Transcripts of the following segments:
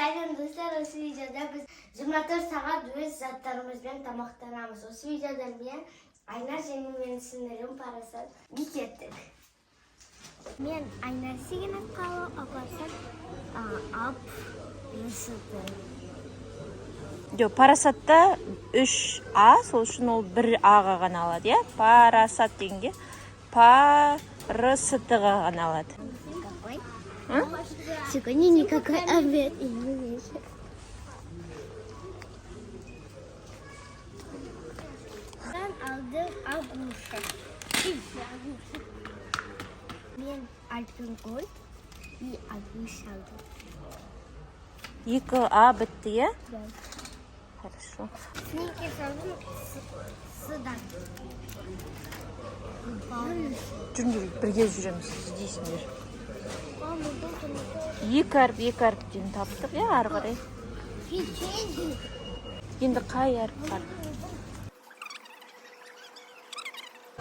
Günaydın dostlar, o videoda biz 24 saat öz zatlarımızdan tamaqlanamiz. O videoda men Aynar және менің сіңлілім Парасат кеттік. Мен Айнар сегені қалып, Парасат ап ұрысыды. Жоқ, Парасатта 3А, сол үшін ол 1А-ға ғана алады, иә? Парасат дегенге Парасатыға ғана алады. Какой? Сегодня никакой обед и не вечер. Ben aldım aguşa. Ben альпенгол и агуш aldım. 2А бітті, иә? Да. Хорошо. Сникерс aldım sıdan. Жүріңдер, бірге жүреміз, іздейсіңдер. 2 әріптен таптық, иә, ары қарай. Енді қай әріп бар?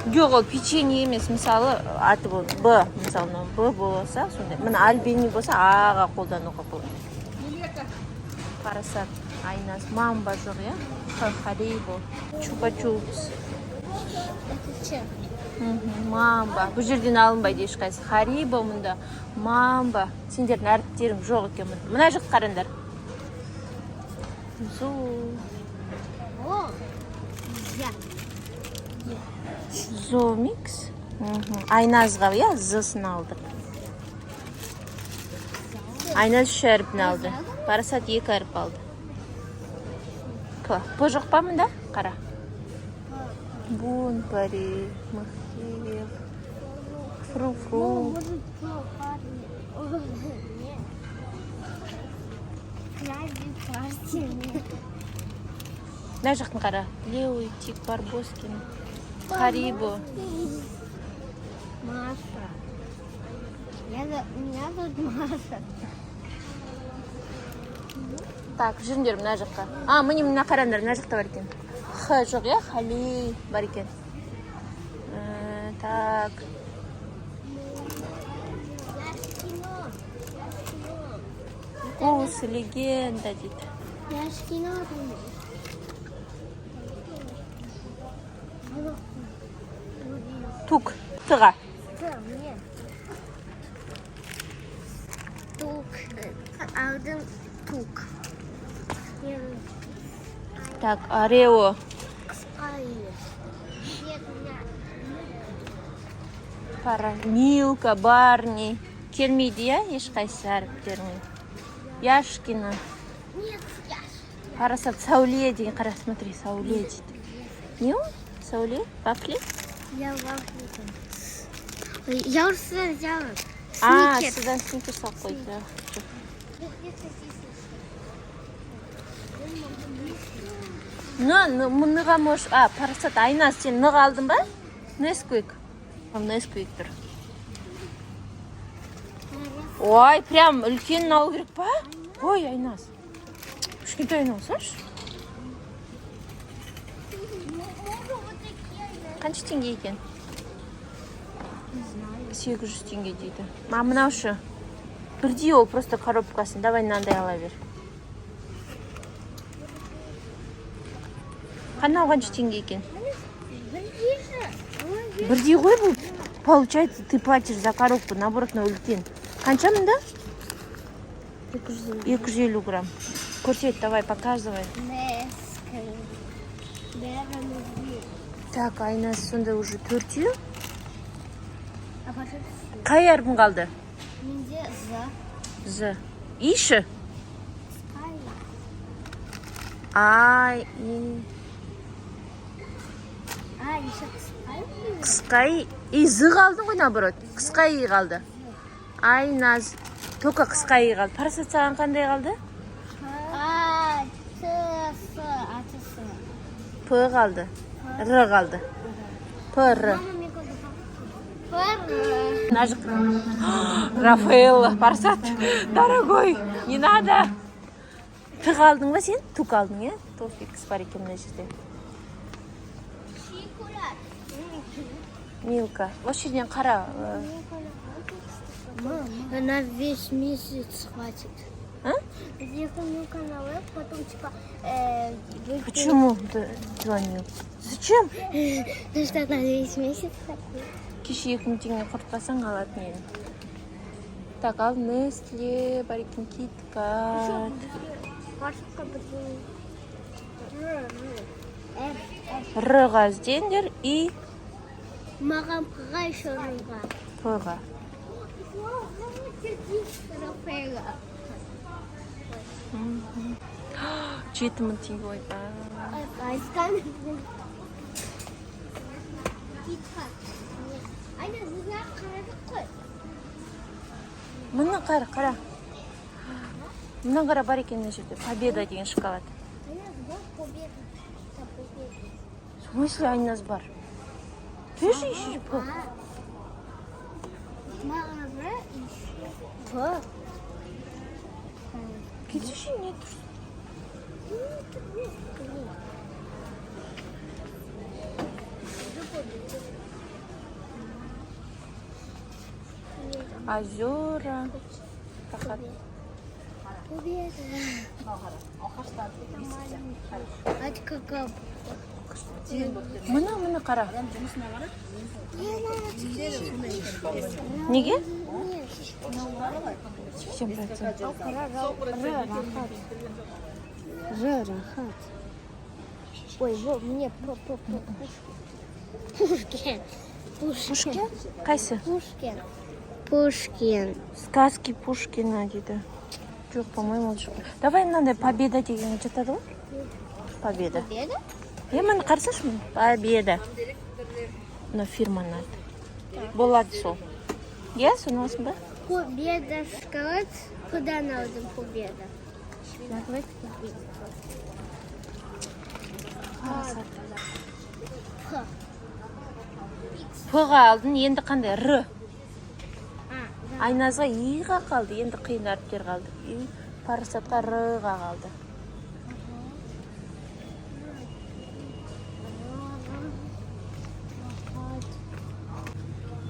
Жоқ, ол печенье емес, мысалы, аты бол, Б, мысалы, Б болса, сондай. Мына альбени болса, А-ға қолдануға болады. Парасат, Айнас, мамба жоқ, иә? Харибо, чупа-чупс. Это че? Мамба. Бұл жерден алынбайды ешқайсы. Харибо мұнда. Мамба. Сендердің әріптерің жоқ екен мұнда. Мына жақ қараңдар. Зу. О, я. Зомикс. Айназға, иә, зысын алдық. Айназ 3 әріпін алды. Парасат 2 әріп алды. Бұ жоқ па мұнда? Қара. Бун, пари, махтиев, фру-фру. Мына жақтың қара. Леуи, Тик, Барбоскин, Харибо. Маша. У меня тут Маша. Так, жүріңдер мына жаққа. Міне мына қараңдар, мына жақта бар екен. Х жоқ, иә? Хали бар екен. Так. Вкус, легенда дейді. Тук, тыға. Тук. Алдым тук. Так, Орео. Пара, Милка, Барни. Келмейді, иә? Ешқайсы әріптерің. Яшкина. Нет, Яш. Парасат, Сауле деген, қара, смотри, Сауле дейді. Не ол? Сауле? Вафли? Я вафли. Я уже взяла. Сюда сникерс алып қойды. Мұныға мош... Парасат, Айназ, сен нұға алдың ба? Несквик. Несквик тұр. Ой, прям үлкенін алу керек па? Ой, Айназ. Кішкентайын алсаш? Қанша теңге екен? 800 теңге дейді. Мынау шы. Бірдей ол, просто коробкасын. Давай мынандай ала бер. Қанау қанша теңге екен? Бірдей ғой бұл. Получается, ты платишь за коробку, наоборот, на үлкен. Қанша мұнда? 250 грамм. Көрсет, давай, показывай. Так, Айназ сонда уже 4-ю. Қай әрбін қалды? Менде З. Иші? Ай, еще қысқай. Зы қалдың ғой, наоборот. Қысқай қалды. Айназ. Тоқа қысқай қалды. Парасат саған қандай қалды? П қалды. Р қалды. Р. Рафаэлла, Парасат, дорогой, не надо. Ты қалдың ба сен? Тук алдың, е? Тофикс бар екен мына жерде. Милка. Осы жерден қара. На весь месяц хватит. А? Телефонную каналы, потом типа... Почему ты звонил? Зачем? Ну что, надо весь месяц такой. Кеше 2000 теңге құртпасаң алатын едім. Так, ал Nestle, бар екен KitKat. Пашка бізге... Р-ға іздеңдер и Маған пыға еще рыға. П-ға. Мгм. 7000 теңге ойбай. Айскан. Айна, мына қарадық қой. Мына қара. Мына қара бар екен мына жерде. Победа деген шоколад. Айна, бұл победа. В смысле Айназ бар? Ты же ищешь П. Маған Р еще. П. Кетуші нет. Озера. Победа. Это какая? Мына қара. Неге? 80%. Рахат. Ой, вот мне Пушкин. Пушкин? Қайсы? Пушкин. Сказки Пушкина дейді. Жоқ, по-моему, жоқ. Давай мынандай Победа деген жатады ғой? Победа. Победа? Мені қарсашы мені? Победа. Мына фирманың аты. Болады сол. Иә, соны аласың ба? Победа шоколад. Куда надо победа? Давайте победа. П-ға алдың, енді қандай? Р. Айназға И-ға қалды, енді қиын әріптер қалды. И, Парасатқа Р-ға қалды.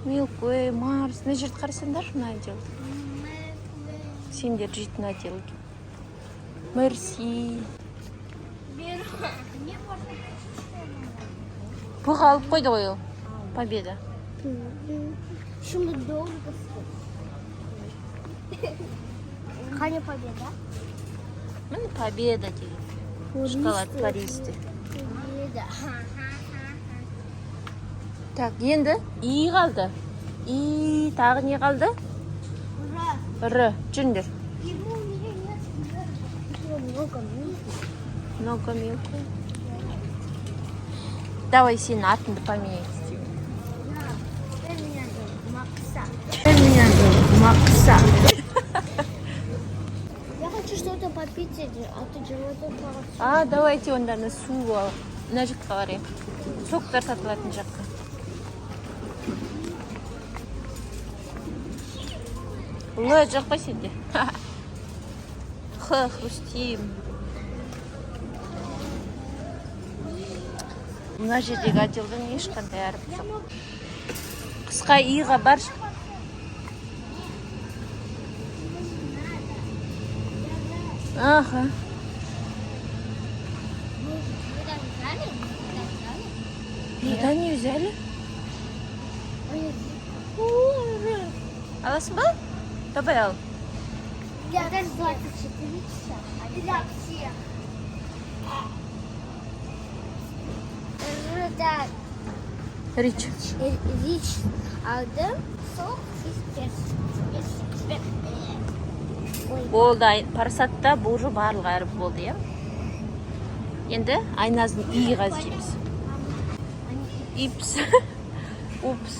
Milkway, Марс. Мына жерді қарасаңдар, мына отдел. Сендер жейтін отдел. Мерси. П-ға алып қойды ғой ол. Победа. Шумно долго стоит. Ханя победа? Міне Победа деген. Шоколад Парижде. Победа. Так, енді И қалды. И тағы не қалды? Ура! Р. Жүріңдер. Его у меня нет. Его много милки. Много мелко. Давай сенің атыңды поменяйық. Теперь меня зовут Макса. Я хочу что-то попить, а ты чего-то пора. А, давайте онда су ал. Мына жаққа барайық. Соктар сатылатын жаққа. Л жоқ па сенде? Х, хрустим. Мына жердегі отделдің ешқандай әріп жоқ. Қысқа И-ға бар. Аха. Куда не взяли? Аласың ба? Давай ал. Я даже 24 часа. Для всех. Так, Рич. Рич алdım. Сок и персик. Болды. Парасатта бұл уже барлық әріп болды, иә? Енді Айназдың И-ға іздейміз. Ипс. Упс.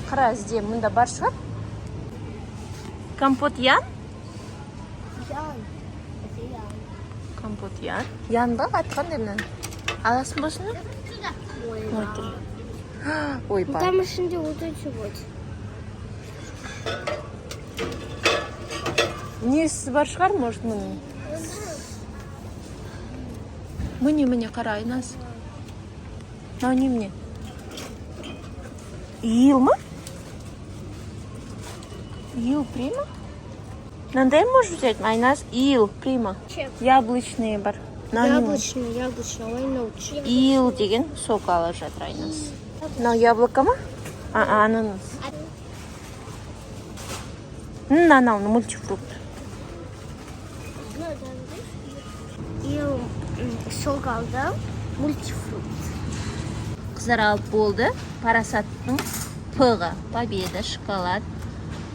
Қара ізде, мұнда бар шығар? Компот Ян? Ян. Это Ян. Компот Ян. Ян ба? Атқандай мұнан. Аласың ба осыны? Сюда. Ой, тұр. Ой, бар. Там ішінде вот эти вот. Несі бар шығар, может, мұның? Міне, қара Айназ. Мынау немене? Ил ма? Ил прима? Мынандай можешь взять, Айназ? Ил, прима. Чем? Яблочные бар. Яблочный, ой, научи. Ил деген сок алып жатыр Айназ. Мынау яблоко ма? Ананас. Анау мультифрукт. Сок алdım. Мультифрукт. Қыздар алып болды. Парасаттың П-ға победа, шоколад,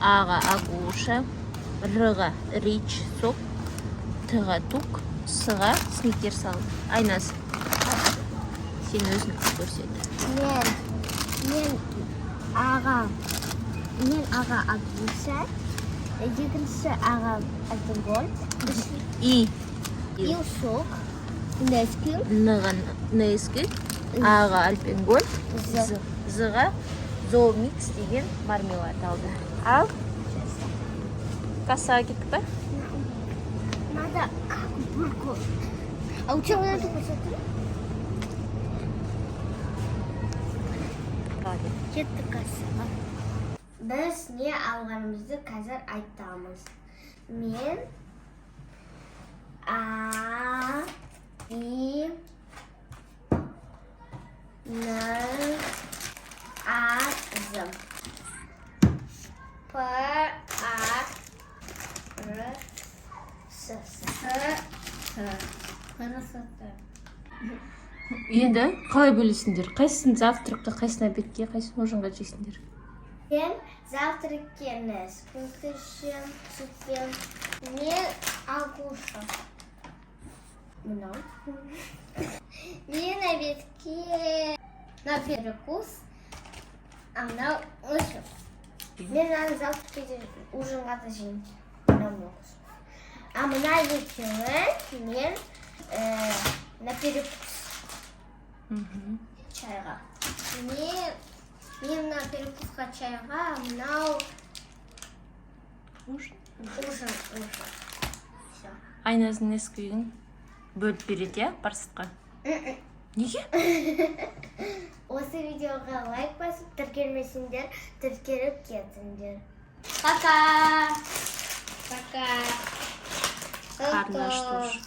А-ға агуша, Р-ға рич, сок, Т-ға тук, С-ға сникерс алды. Айназ, сен өзін көрсет. Мен аға агуша, екінші аға альпенгольд, И. ил сок, несквик, Н-ға несквик, А-ға альпенгольд, З-ға зоомикс деген мармелад алды. Ал. Кассаға кеттік па? надо как бургер. А у тебя надо посмотреть? Кетті кассаға. Біз не алғанымызды қазір айтамыз. Мен Енді қалай бөлесіңдер? Қайсысын завтракқа, қайсысын обедке, қайсысын ужинға жейсіңдер? Мен завтракке несквик ішем, сүтпен. Мен агуша. Мынау. Мен обедке на перекус, а мынау ужин. Мен аны завтракке ужинға да жеймін. Мынау. А мына екеуін мен на перекус. Чайға. Мен на перекусқа чайға, мынау ужин. Айназдың несквигін бөліп береді, я, парсатқа? Неге? Осы видеоға лайк басып, тіркелмесіңдер, тіркеліп кетіңдер. Пока! Қарны ашты уже.